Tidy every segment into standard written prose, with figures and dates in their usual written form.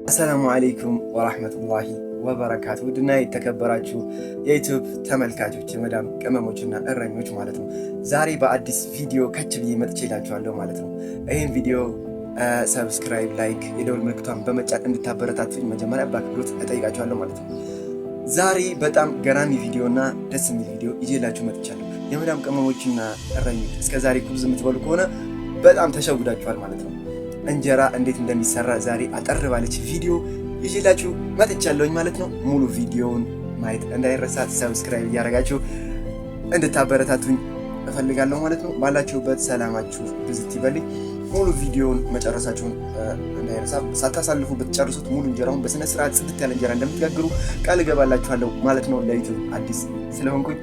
አሰላሙ አለይኩም ወራህመቱላሂ ወበረካቱ። ውድና የተከበራችሁ የዩቲዩብ ተመልካቾች የመዳም ቅመሞችና እረኞች ማለት ነው፣ ዛሬ በአዲስ ቪዲዮ ከች ብዬ መጥቼላችኋለሁ ማለት ነው። ይህን ቪዲዮ ሰብስክራይብ፣ ላይክ፣ የደወል ምልክቷን በመጫን እንድታበረታቱኝ መጀመሪያ በአክብሮት እጠይቃችኋለሁ ማለት ነው። ዛሬ በጣም ገራሚ ቪዲዮና ደስ የሚል ቪዲዮ ይዤላችሁ መጥቻለሁ። የመዳም ቅመሞችና እረኞች እስከዛሬ ኩብዝ የምትበሉ ከሆነ በጣም ተሸውዳችኋል ማለት ነው። እንጀራ እንዴት እንደሚሰራ ዛሬ አጠር ባለች ቪዲዮ ይዤላችሁ መጥቻለሁኝ ማለት ነው። ሙሉ ቪዲዮውን ማየት እንዳይረሳ፣ ሰብስክራይብ እያደረጋችሁ እንድታበረታቱኝ እፈልጋለሁ ማለት ነው። ባላችሁበት ሰላማችሁ ብዝት ይበልኝ። ሙሉ ቪዲዮውን መጨረሳችሁን እንዳይረሳ። ሳታሳልፉ ብትጨርሱት ሙሉ እንጀራውን በስነ ስርዓት ጽድት ያለ እንጀራ እንደምትጋግሩ ቃል እገባላችኋለሁ ማለት ነው። ለዩቲዩብ አዲስ ስለሆንኩኝ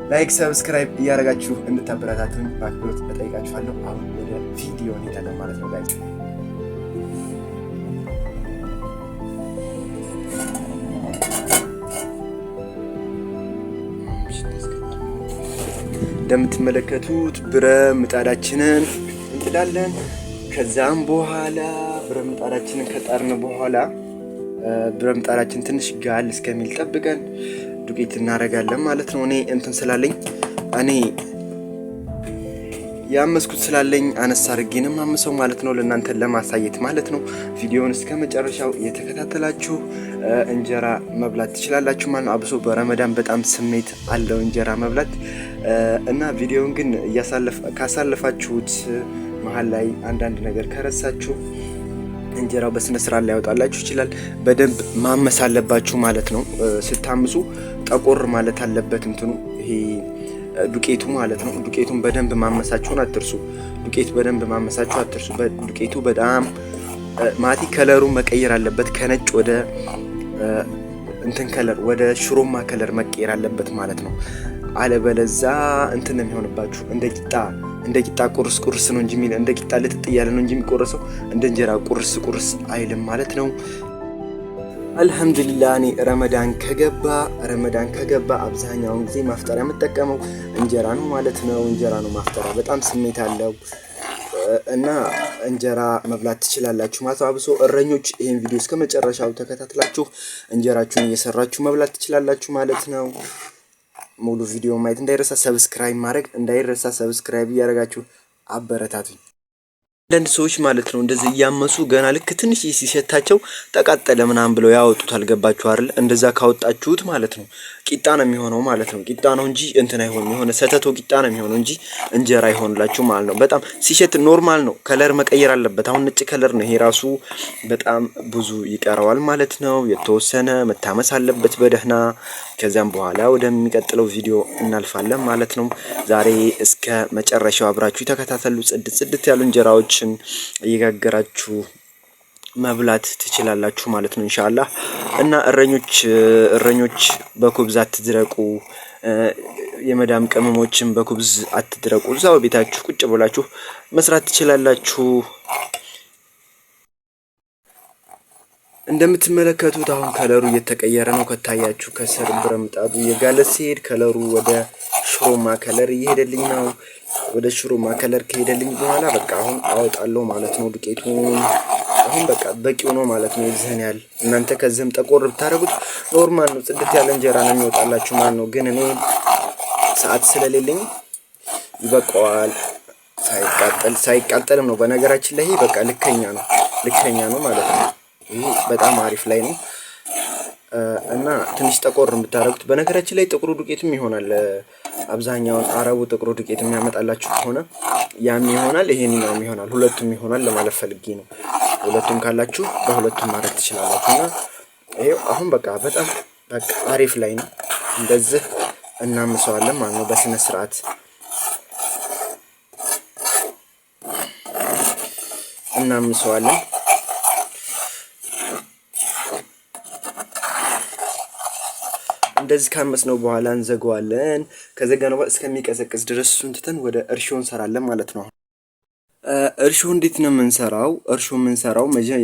ላይክ፣ ሰብስክራይብ እያደረጋችሁ እንድታበረታቱኝ በአክብሮት እጠይቃችኋለሁ። አሁን ወደ ቪዲዮ እንሄዳለን ማለት ነው ጋይስ። እንደምትመለከቱት ብረት ምጣዳችንን እንጥዳለን። ከዛም በኋላ ብረት ምጣዳችንን ከጣርን በኋላ ብረት ምጣዳችን ትንሽ ጋል እስከሚል ጠብቀን ዱቄት እናደርጋለን ማለት ነው። እኔ እንትን ስላለኝ እኔ ያመስኩት ስላለኝ አነሳ አድርጌንም አምሰው ማለት ነው፣ ለእናንተ ለማሳየት ማለት ነው። ቪዲዮውን እስከ መጨረሻው እየተከታተላችሁ እንጀራ መብላት ትችላላችሁ ማለት ነው። አብሶ በረመዳን በጣም ስሜት አለው እንጀራ መብላት እና ቪዲዮውን ግን ካሳለፋችሁት መሀል ላይ አንዳንድ ነገር ከረሳችሁ እንጀራው በስነ ስርዓት ላይ ያወጣላችሁ ይችላል። በደንብ ማመስ አለባችሁ ማለት ነው። ስታምሱ ጠቆር ማለት አለበት እንትኑ ይሄ ዱቄቱ ማለት ነው። ዱቄቱን በደንብ ማመሳችሁን አትርሱ። ዱቄቱ በደንብ ማመሳችሁ አትርሱ። ዱቄቱ በጣም ማቲ ከለሩ መቀየር አለበት። ከነጭ ወደ እንትን ከለር ወደ ሽሮማ ከለር መቀየር አለበት ማለት ነው። አለበለዛ እንትን ነው የሚሆንባችሁ እንደ ቂጣ ቁርስ ቁርስ ነው እንጂ እንደ ቂጣ ልጥጥ እያለ ነው እንጂ የሚቆረሰው እንደ እንጀራ ቁርስ ቁርስ አይልም ማለት ነው። አልሐምዱሊላህ እኔ ረመዳን ከገባ አብዛኛውን ጊዜ ማፍጠሪያ የምጠቀመው እንጀራ ነው ማለት ነው። እንጀራ ነው ማፍጠሪያ፣ በጣም ስሜት አለው እና እንጀራ መብላት ትችላላችሁ ማለት ነው። አብሶ እረኞች ይሄን ቪዲዮ እስከ መጨረሻው ተከታትላችሁ እንጀራችሁን እየሰራችሁ መብላት ትችላላችሁ ማለት ነው። ሙሉ ቪዲዮ ማየት እንዳይረሳ፣ ሰብስክራይብ ማድረግ እንዳይረሳ። ሰብስክራይብ እያደረጋችሁ አበረታቱኝ። አንዳንድ ሰዎች ማለት ነው እንደዚህ እያመሱ ገና ልክ ትንሽ ሲሸታቸው ተቃጠለ ምናምን ብለው ያወጡታል። ገባችሁ አይደል? እንደዛ ካወጣችሁት ማለት ነው ቂጣ ነው የሚሆነው ማለት ነው። ቂጣ ነው እንጂ እንትን አይሆንም። የሆነ ሰተቶ ቂጣ ነው የሚሆነው እንጂ እንጀራ አይሆንላችሁ ማለት ነው። በጣም ሲሸት ኖርማል ነው። ከለር መቀየር አለበት። አሁን ነጭ ከለር ነው ይሄ ራሱ በጣም ብዙ ይቀረዋል ማለት ነው። የተወሰነ መታመስ አለበት በደህና። ከዛም በኋላ ወደሚቀጥለው ቪዲዮ እናልፋለን ማለት ነው። ዛሬ እስከ መጨረሻው አብራችሁ ተከታተሉ። ጽድት ያሉ እንጀራዎችን እየጋገራችሁ መብላት ትችላላችሁ ማለት ነው ኢንሻአላህ። እና እረኞች በኩብዝ አትድረቁ፣ የመዳም ቅመሞችን በኩብዝ አትድረቁ። እዛው ቤታችሁ ቁጭ ብላችሁ መስራት ትችላላችሁ። እንደምትመለከቱት አሁን ከለሩ እየተቀየረ ነው። ከታያችሁ ከስር ብረት ምጣዱ እየጋለ ሲሄድ ከለሩ ወደ ሽሮማ ከለር እየሄደልኝ ነው። ወደ ሽሮማ ከለር ከሄደልኝ በኋላ በቃ አሁን አወጣለሁ ማለት ነው ዱቄቱን። አሁን በቃ በቂው ነው ማለት ነው። የዚህን ያህል እናንተ ከዚህም ጠቆር ብታደርጉት ኖርማል ነው፣ ጽድት ያለ እንጀራ ነው የሚወጣላችሁ ማለት ነው። ግን እኔ ሰዓት ስለሌለኝ ይበቃዋል። ሳይቃጠልም ነው በነገራችን ላይ። በቃ ልከኛ ነው ማለት ነው። ይሄ በጣም አሪፍ ላይ ነው እና ትንሽ ጠቆር የምታደርጉት በነገራችን ላይ ጥቁሩ ዱቄትም ይሆናል። አብዛኛውን አረቡ ጥቁሩ ዱቄት የሚያመጣላችሁ ከሆነ ያም ይሆናል፣ ይሄንኛውም ይሆናል፣ ሁለቱም ይሆናል ለማለት ፈልጌ ነው። ሁለቱም ካላችሁ በሁለቱም ማድረግ ትችላላችሁ። እና ይሄው አሁን በቃ በጣም በቃ አሪፍ ላይ ነው። እንደዚህ እናምሰዋለን ማለት ነው በስነ ስርዓት እናምሰዋለን። እንደዚህ ካመስነው በኋላ እንዘጋዋለን። ከዘጋነው እስከሚቀዘቅዝ ድረስ እሱን ትተን ወደ እርሾ እንሰራለን ማለት ነው። እርሾ እንዴት ነው የምንሰራው?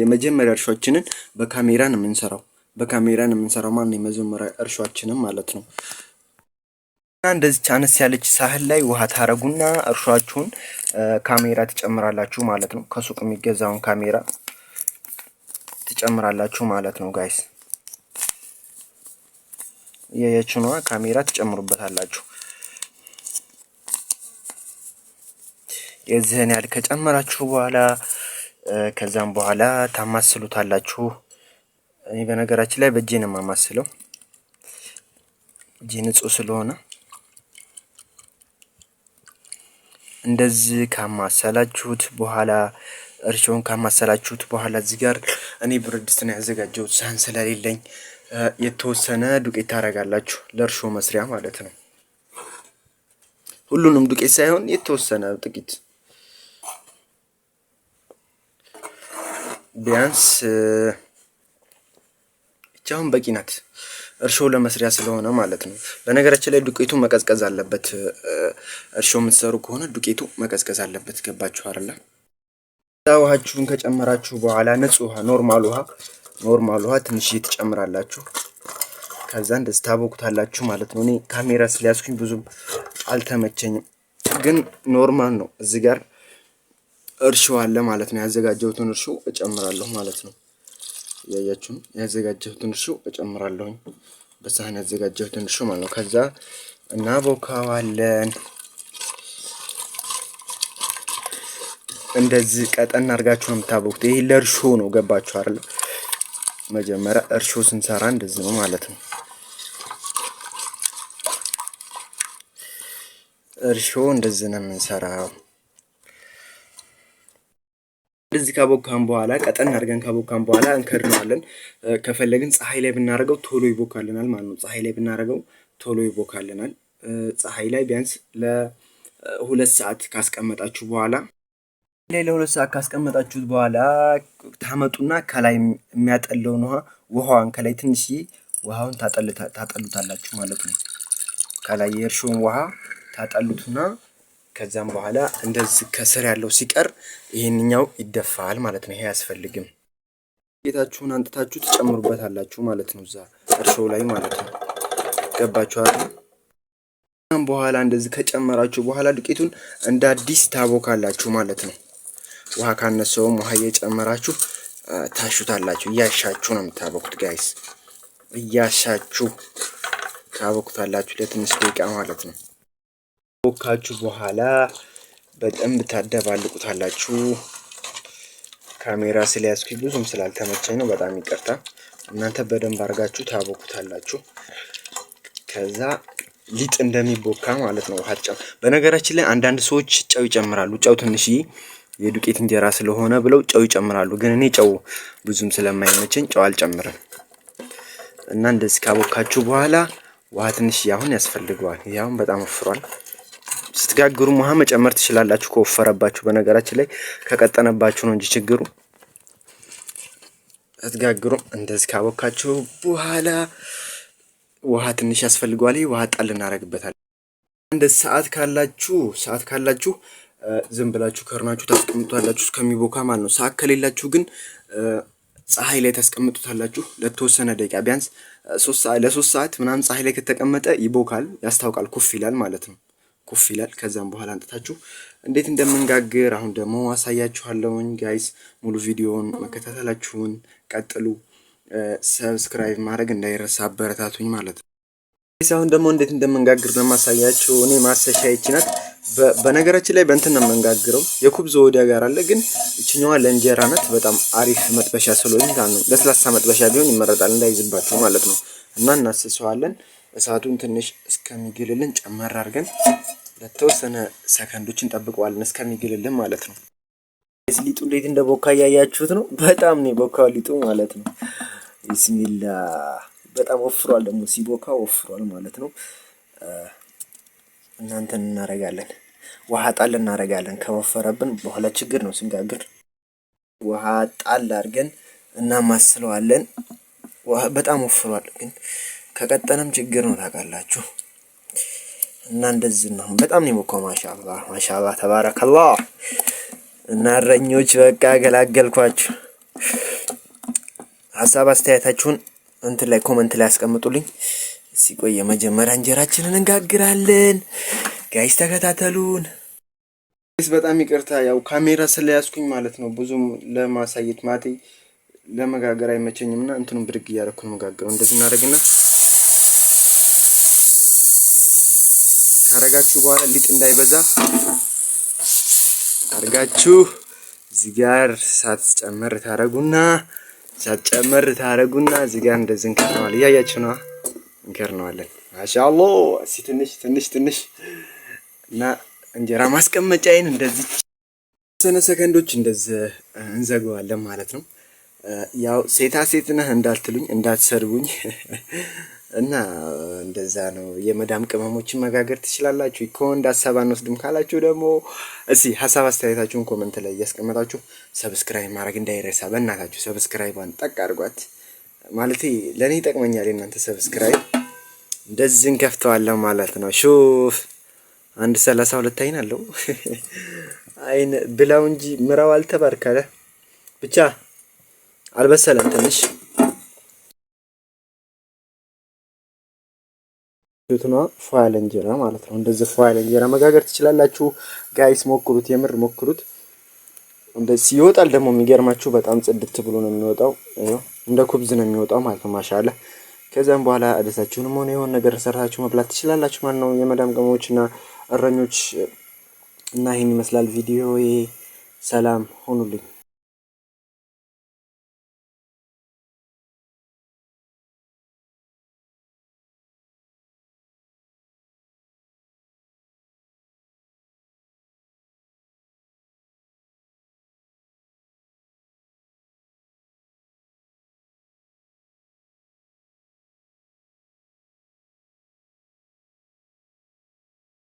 የመጀመሪያ እርሾችንን በካሜራ ነው የምንሰራው። ማለት ነው የመጀመሪያ እርሾችንን ማለት ነው። እንደዚህ አነስ ያለች ሳህን ላይ ውሃ ታረጉና እርሾአችሁን ካሜራ ትጨምራላችሁ ማለት ነው። ከሱቅ የሚገዛውን ካሜራ ትጨምራላችሁ ማለት ነው ጋይስ። የየችኗ ካሜራ ትጨምሩበታላችሁ። የዚህን ያህል ከጨመራችሁ በኋላ ከዛም በኋላ ታማስሉታላችሁ። እኔ በነገራችን ላይ በእጄ ነው የማማስለው፣ እጄ ንጹህ ስለሆነ። እንደዚህ ካማሰላችሁት በኋላ እርሾውን ካማሰላችሁት በኋላ እዚህ ጋር እኔ ብረት ድስት ነው ያዘጋጀሁት፣ ሳህን ስለሌለኝ የተወሰነ ዱቄት ታረጋላችሁ፣ ለእርሾ መስሪያ ማለት ነው። ሁሉንም ዱቄት ሳይሆን የተወሰነ ጥቂት፣ ቢያንስ ብቻውን በቂ ናት እርሾ ለመስሪያ ስለሆነ ማለት ነው። በነገራችን ላይ ዱቄቱ መቀዝቀዝ አለበት። እርሾ የምትሰሩ ከሆነ ዱቄቱ መቀዝቀዝ አለበት። ገባችሁ አይደል? ውሃችሁን ከጨመራችሁ በኋላ ንጹህ ውሃ፣ ኖርማል ውሃ ትንሽ ትጨምራላችሁ። ከዛ እንደዚህ ታቦኩታላችሁ ማለት ነው። እኔ ካሜራ ስለያዝኩኝ ብዙም አልተመቸኝም፣ ግን ኖርማል ነው። እዚህ ጋር እርሾ አለ ማለት ነው። ያዘጋጀሁትን እርሾ እጨምራለሁ ማለት ነው። ያያችሁን ያዘጋጀሁትን እርሾ እጨምራለሁኝ፣ በሳህን ያዘጋጀሁትን እርሾ ማለት ነው። ከዛ እናቦካዋለን። እንደዚህ ቀጠን አድርጋችሁ ነው የምታቦኩት። ይሄ ለእርሾ ነው። ገባችሁ አይደል? መጀመሪያ እርሾ ስንሰራ እንደዚህ ነው ማለት ነው። እርሾ እንደዚህ ነው የምንሰራው። እንደዚህ ካቦካን በኋላ ቀጠን አድርገን ካቦካን በኋላ እንከድነዋለን። ከፈለግን ፀሐይ ላይ ብናደርገው ቶሎ ይቦካልናል ማለት ነው። ፀሐይ ላይ ብናደርገው ቶሎ ይቦካልናል። ፀሐይ ላይ ቢያንስ ለ2 ሰዓት ካስቀመጣችሁ በኋላ ካስቀመጣችሁት በኋላ ታመጡና ከላይ የሚያጠለውን ውሃዋን ከላይ ትንሽ ውሃውን ታጠሉታላችሁ ማለት ነው። ከላይ የእርሾውን ውሃ ታጠሉትና ከዛም በኋላ እንደዚህ ከስር ያለው ሲቀር ይሄንኛው ይደፋል ማለት ነው። ይሄ አያስፈልግም። ጌታችሁን አንጥታችሁ ትጨምሩበታላችሁ ማለት ነው፣ እዛ እርሾው ላይ ማለት ነው። ገባችሁ አይደል? በኋላ እንደዚህ ከጨመራችሁ በኋላ ዱቄቱን እንደ አዲስ ታቦካላችሁ ማለት ነው። ውሃ ካነሰውም ውሃ እየጨመራችሁ ታሹታላችሁ። እያሻችሁ ነው የምታቦኩት ጋይስ፣ እያሻችሁ ታቦኩታላችሁ ለትንሽ ደቂቃ ማለት ነው። ቦካችሁ በኋላ በደንብ ታደባልቁታላችሁ። ካሜራ ስለያዝኩኝ ብዙም ስላልተመቸኝ ነው፣ በጣም ይቅርታ። እናንተ በደንብ አድርጋችሁ ታቦኩታላችሁ። ከዛ ሊጥ እንደሚቦካ ማለት ነው። ውሃ በነገራችን ላይ አንዳንድ ሰዎች ጨው ይጨምራሉ። ጨው ትንሽዬ የዱቄት እንጀራ ስለሆነ ብለው ጨው ይጨምራሉ። ግን እኔ ጨው ብዙም ስለማይመቸኝ ጨው አልጨምርም። እና እንደዚህ ካቦካችሁ በኋላ ውሃ ትንሽ አሁን ያስፈልገዋል። ይሄውን በጣም ወፍሯል። ስትጋግሩም ውሃ መጨመር ትችላላችሁ ከወፈረባችሁ። በነገራችን ላይ ከቀጠነባችሁ ነው እንጂ ችግሩ። ስትጋግሩም እንደዚህ ካቦካችሁ በኋላ ውሃ ትንሽ ያስፈልገዋል። ውሃ ጣል እናደርግበታለን። አንድ ሰዓት ካላችሁ ዝም ብላችሁ ከርናችሁ ታስቀምጡታላችሁ እስከሚቦካ ማለት ነው። ሰዓት ከሌላችሁ ግን ፀሐይ ላይ ታስቀምጡታላችሁ ለተወሰነ ደቂቃ፣ ቢያንስ ለ3 ሰዓት ምናምን ፀሐይ ላይ ከተቀመጠ ይቦካል፣ ያስታውቃል፣ ኩፍ ይላል ማለት ነው። ኩፍ ይላል። ከዛም በኋላ አንጥታችሁ እንዴት እንደምንጋግር አሁን ደግሞ አሳያችኋለሁኝ ጋይስ። ሙሉ ቪዲዮውን መከታተላችሁን ቀጥሉ። ሰብስክራይብ ማድረግ እንዳይረሳ፣ አበረታቱኝ ማለት ነው። አሁን ደግሞ እንዴት እንደምንጋግር ነው ማሳያችሁ። እኔ ማሰሻ ይችናት። በነገራችን ላይ በእንትን ነው የምንጋግረው፣ የኩብዝ ወዲያ ጋር አለ፣ ግን እችኛዋ ለእንጀራ ናት። በጣም አሪፍ መጥበሻ ስለሆነ ነው። ለስላሳ መጥበሻ ቢሆን ይመረጣል እንዳይዝባችሁ ማለት ነው። እና እናስሰዋለን። እሳቱን ትንሽ እስከሚግልልን ጨመር አድርገን ለተወሰነ ሰከንዶች እንጠብቀዋለን እስከሚግልልን ማለት ነው። ሊጡ እንዴት እንደቦካ እያያችሁት ነው። በጣም ነው የቦካው ሊጡ ማለት ነው። ቢስሚላ በጣም ወፍሯል፣ ደግሞ ሲቦካ ወፍሯል ማለት ነው። እናንተን እናረጋለን፣ ውሃ ጣል እናረጋለን። ከወፈረብን በኋላ ችግር ነው ስንጋግር። ውሃ ጣል አድርገን እናማስለዋለን። ውሃ በጣም ወፍሯል፣ ግን ከቀጠነም ችግር ነው ታውቃላችሁ። እና እንደዚህ ነው። በጣም ነው የቦካው። ማሻአላህ ተባረከላህ። እና እረኞች በቃ ገላገልኳችሁ። ሀሳብ አስተያየታችሁን እንትን ላይ ኮሜንት ላይ አስቀምጡልኝ። ሲቆይ የመጀመሪያ እንጀራችንን እንጋግራለን ጋይስ፣ ተከታተሉን። በጣም ይቅርታ ያው ካሜራ ስለያዝኩኝ ማለት ነው ብዙም ለማሳየት ማቴ ለመጋገር አይመቸኝምና እንትኑን ብድግ እያደረኩ ነው መጋገረው። እንደዚህ እናደርግና ካረጋችሁ በኋላ ሊጥ እንዳይበዛ አርጋችሁ እዚህ ጋር ሳትጨመር ታረጉና እዚህ ጋር እንደዚህ እንከርነዋለን። እያያችሁ ነው እንከርነዋለን። ማሻአላህ ትንሽ እና እንጀራ ማስቀመጫዬን እንደዚህ ሰነ ሰከንዶች እንደዚህ እንዘጋዋለን ማለት ነው። ያው ሴት ነህ እንዳትሉኝ እንዳትሰርቡኝ እና እንደዛ ነው። የመዳም ቅመሞችን መጋገር ትችላላችሁ እኮ ሀሳብ አንወስድም ካላችሁ ደግሞ እስኪ ሀሳብ አስተያየታችሁን ኮሜንት ላይ እያስቀመጣችሁ ሰብስክራይብ ማድረግ እንዳይረሳ። በእናታችሁ ሰብስክራይቧን ጠቅ አድርጓት። ማለቴ ለኔ ይጠቅመኛል የእናንተ ሰብስክራይብ። እንደዚህ እንከፍተዋለን ማለት ነው። ሹፍ 132 አይን አለው አይን ብላው እንጂ ምራው አልተባርከለ ብቻ አልበሰለም ትንሽ ቱና ፋይል እንጀራ ማለት ነው። እንደዚህ ፋይል እንጀራ መጋገር ትችላላችሁ ጋይስ። ሞክሩት፣ የምር ሞክሩት። እንደዚህ ይወጣል ደግሞ የሚገርማችሁ በጣም ጽድት ብሎ ነው የሚወጣው። እንደ ኩብዝ ነው የሚወጣው ማለት ነው። ማሻአላ። ከዛም በኋላ አደሳችሁንም ሆነ የሆነ ነገር ሰርታችሁ መብላት ትችላላችሁ ማለት ነው። የመዳም ቅመሞችና እረኞች እና ይሄን ይመስላል ቪዲዮ። ሰላም ሆኑልኝ።